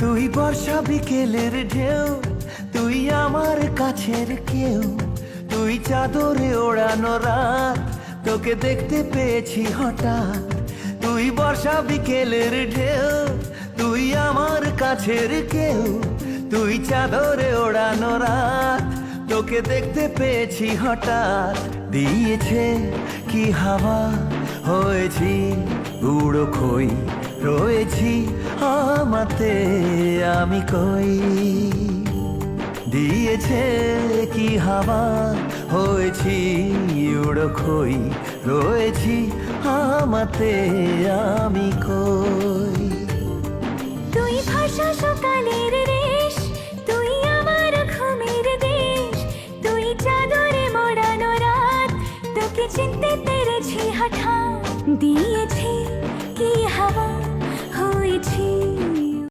তুই বর্ষা বিকেলের ঢেউ, তুই আমার কাছের কেউ, তুই চাদরে ওড়ানো রাত, তোকে দেখতে পেয়েছি হঠাৎ। তুই বর্ষা বিকেলের ঢেউ, তুই আমার কাছের কেউ, তুই চাদরে ওড়ানো রাত, তোকে দেখতে পেয়েছি হঠাৎ। দিয়েছে কি হাওয়া, হয়েছি বুড়ো খই, রয়েছি আমাতে আমি কই। দিয়েছে কি হাওয়া, হয়েছি উড়ো খই, রয়েছি আমাতে আমি কই। তুই ভাষা সকালের রেশ, তুই আমার ঘুমের দেশ, তুই চাদরে মোড়ানো রাত, তোকে চিনতে পেরেছি হঠাৎ। দিয়েছি কি হাওয়া, হয়েছি